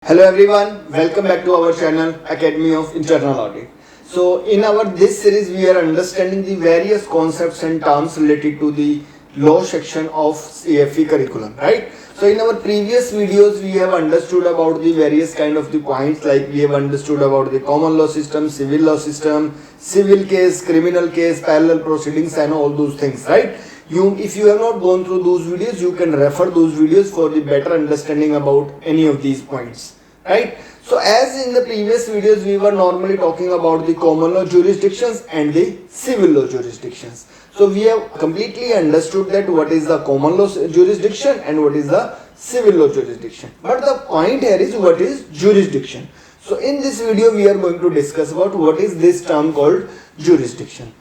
Hello everyone, welcome back to our channel Academy of Internal Audit. So in our this series we are understanding the various concepts and terms related to the law section of CFE curriculum, right? So in our previous videos we have understood about the various kind of the points, like we have understood about the common law system, civil law system, civil case, criminal case, parallel proceedings and all those things, right? If you have not gone through those videos, you can refer those videos for the better understanding about any of these points, right? So as in the previous videos, we were normally talking about the common law jurisdictions and the civil law jurisdictions. So we have completely understood that what is the common law jurisdiction and what is the civil law jurisdiction. But the point here is what is jurisdiction. So in this video, we are going to discuss about what is this term called jurisdiction.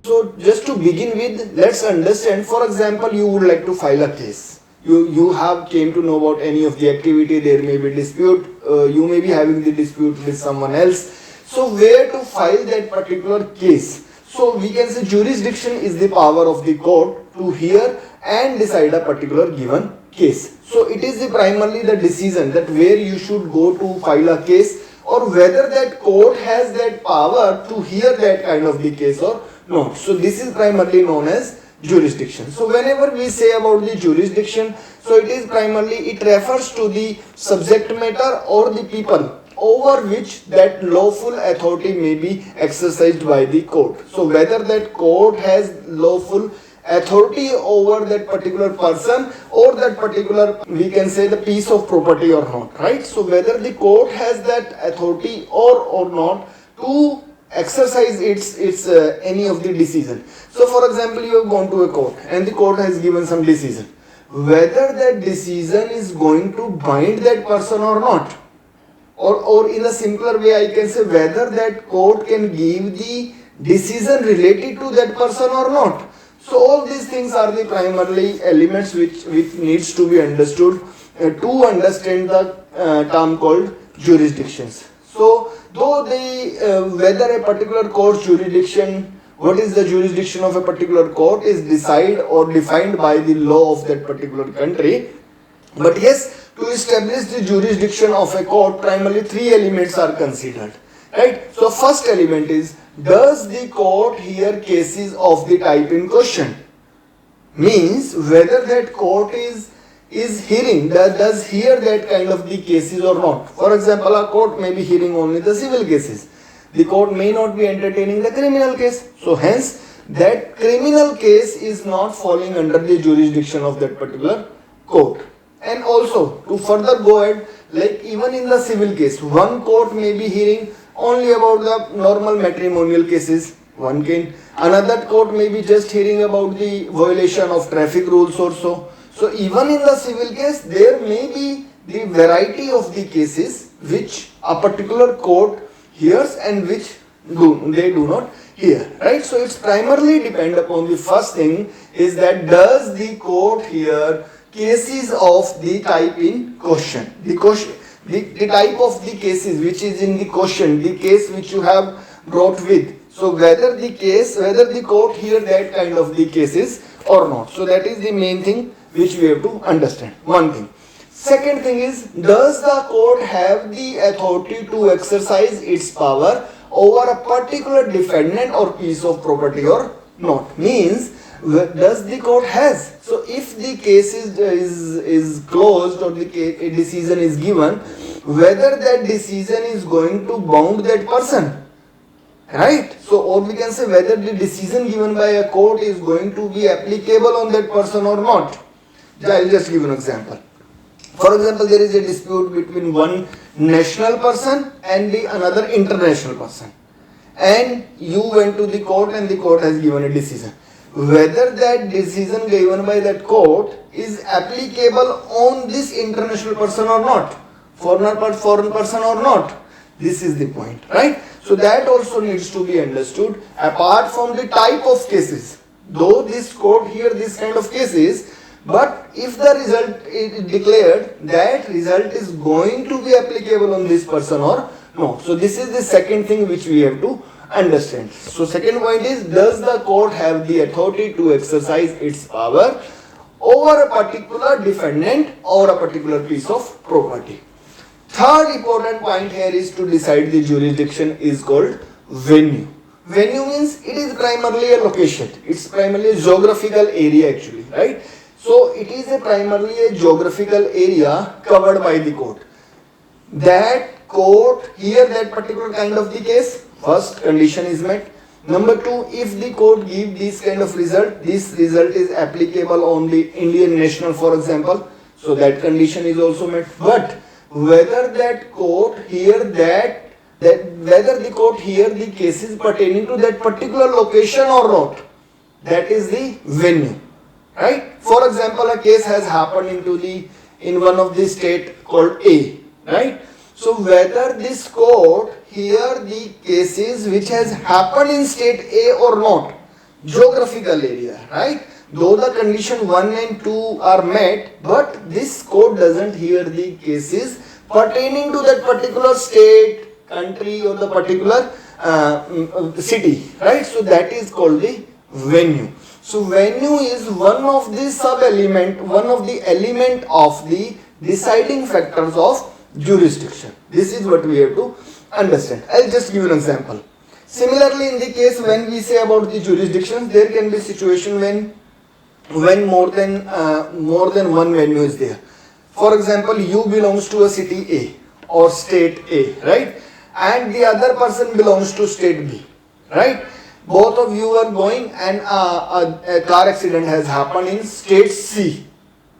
So just to begin with, let's understand. For example, you would like to file a case. You have came to know about any of the activity. There may be dispute. You may be having the dispute with someone else. So where to file that particular case? So we can say jurisdiction is the power of the court to hear and decide a particular given case. So it is primarily the decision that where you should go to file a case, or whether that court has that power to hear that kind of the case or no. So this is primarily known as jurisdiction. So whenever we say about the jurisdiction, so it is primarily, it refers to the subject matter or the people over which that lawful authority may be exercised by the court. So whether that court has lawful authority over that particular person or that particular, we can say, the piece of property or not, right? So whether the court has that authority or not to exercise its any of the decision. So for example, you have gone to a court and the court has given some decision. Whether that decision is going to bind that person or not, or in a simpler way I can say whether that court can give the decision related to that person or not. So all these things are the primarily elements which needs to be understood to understand the term called jurisdictions. So though whether a particular court's jurisdiction, what is the jurisdiction of a particular court is decided or defined by the law of that particular country. But yes, to establish the jurisdiction of a court, primarily three elements are considered, right? So first element is, does the court hear cases of the type in question? Means whether that court is hearing, does hear that kind of the cases or not. For example, a court may be hearing only the civil cases. The court may not be entertaining the criminal case. So hence, that criminal case is not falling under the jurisdiction of that particular court. And also, to further go ahead, like even in the civil case, one court may be hearing only about the normal matrimonial cases. Another court may be just hearing about the violation of traffic rules or so. So even in the civil case, there may be the variety of the cases which a particular court hears and which they do not hear, right? So it's primarily depend upon the first thing is that does the court hear cases of the type in question. The type of the cases which is in the question, the case which you have brought with. So whether the court hear that kind of the cases or not. So that is the main thing which we have to understand. One thing. Second thing is, does the court have the authority to exercise its power over a particular defendant or piece of property or not? Means, does the court has? So if the case is closed or a decision is given, whether that decision is going to bound that person, right? So or we can say whether the decision given by a court is going to be applicable on that person or not. I'll just give an example. For example, there is a dispute between one national person and another international person, and you went to the court and the court has given a decision. Whether that decision given by that court is applicable on this international person or not, foreign person or not. This is the point, right? So that also needs to be understood apart from the type of cases. Though this court hear this kind of cases, but if the result is declared, that result is going to be applicable on this person or no. So this is the second thing which we have to understand. So second point is, does the court have the authority to exercise its power over a particular defendant or a particular piece of property? Third important point here is to decide the jurisdiction is called venue. Venue means it is primarily a location. It's primarily a geographical area actually, right? So it is primarily a geographical area covered by the court. That court, here that particular kind of the case, first condition is met. Number two, if the court give this kind of result, this result is applicable on the Indian national, for example, so that condition is also met. But whether that court hear whether the court hear the cases pertaining to that particular location or not, that is the venue, right? For example, a case has happened in one of the state called A, right? So whether this court hear the cases which has happened in state A or not, geographical area, right? Though the condition 1 and 2 are met, but this court doesn't hear the cases pertaining to that particular state, country or the particular city, right? So that is called the venue. So venue is one of the sub-element, one of the element of the deciding factors of jurisdiction. This is what we have to understand. I'll just give an example. Similarly, in the case when we say about the jurisdictions, there can be situation when more than one venue is there. For example, you belongs to a city A or state A, right? And the other person belongs to state B, right? Both of you are going and a car accident has happened in state C.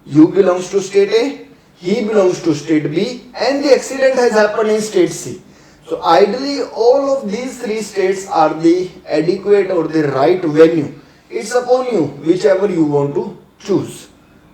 You belongs to state A, he belongs to state B, and the accident has happened in state C. So ideally all of these three states are the adequate or the right venue. It's upon you, whichever you want to choose,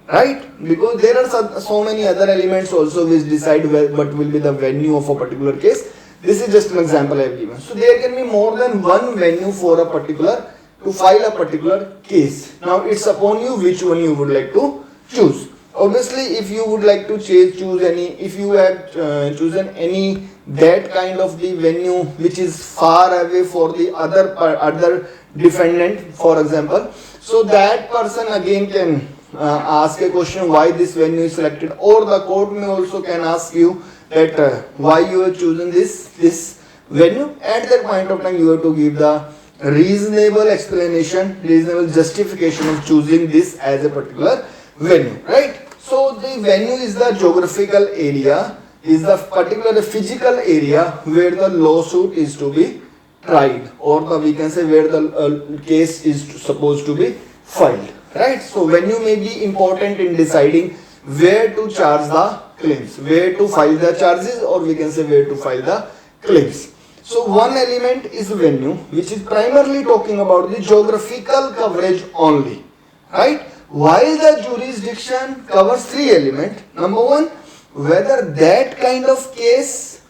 right? Because there are so many other elements also which decide what will be the venue of a particular case. This is just an example I have given. So there can be more than one venue for a particular, to file a particular case. Now it's upon you which one you would like to choose. Obviously, if you would like to choose any, if you have chosen any that kind of the venue which is far away for the other defendant, for example, so that person again can ask a question why this venue is selected, or the court may also can ask you that why you have chosen this venue. At that point of time you have to give the reasonable explanation, reasonable justification of choosing this as a particular venue, right? So the venue is the geographical area, is the particular physical area where the lawsuit is to be tried, or we can say where the case is supposed to be filed, right? So venue may be important in deciding where to charge the claims, where to file the charges, or we can say where to file the claims. So one element is venue, which is primarily talking about the geographical coverage only, right? While the jurisdiction covers three elements. Number one, whether that kind of case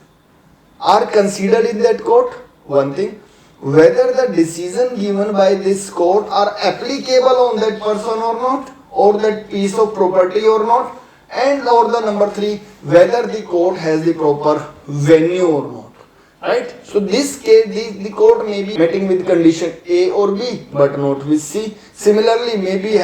are considered in that court, one thing. Whether the decision given by this court are applicable on that person or not, or that piece of property or not, and or the number three, whether the court has the proper venue or not, right? So this case, the court may be meeting with condition A or B, but not with C. Similarly, maybe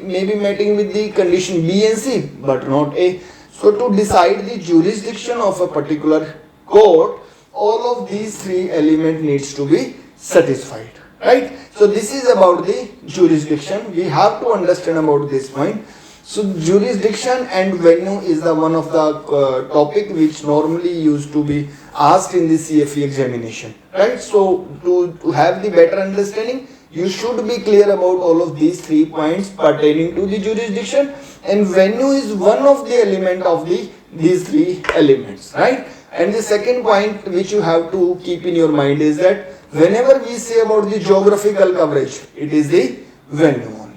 meeting with the condition B and C, but not A. So to decide the jurisdiction of a particular court, all of these three elements needs to be satisfied, right? So this is about the jurisdiction. We have to understand about this point. So jurisdiction and venue is the one of the topic which normally used to be asked in the CFE examination, right? So to have the better understanding, you should be clear about all of these 3 points pertaining to the jurisdiction, and venue is one of the element of these 3 elements, right? And the second point which you have to keep in your mind is that whenever we say about the geographical coverage, it is the venue only,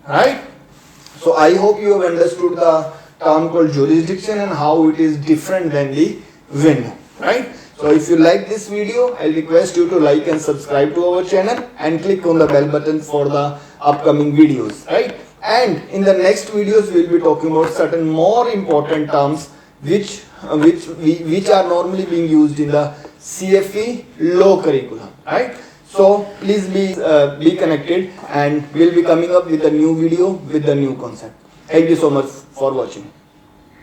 right? So I hope you have understood the term called jurisdiction and how it is different than the venue, right? So if you like this video, I request you to like and subscribe to our channel and click on the bell button for the upcoming videos, right? And in the next videos, we will be talking about certain more important terms which are normally being used in the CFE law curriculum, right? So please be connected, and we'll be coming up with a new video with the new concept. Thank you so much for watching.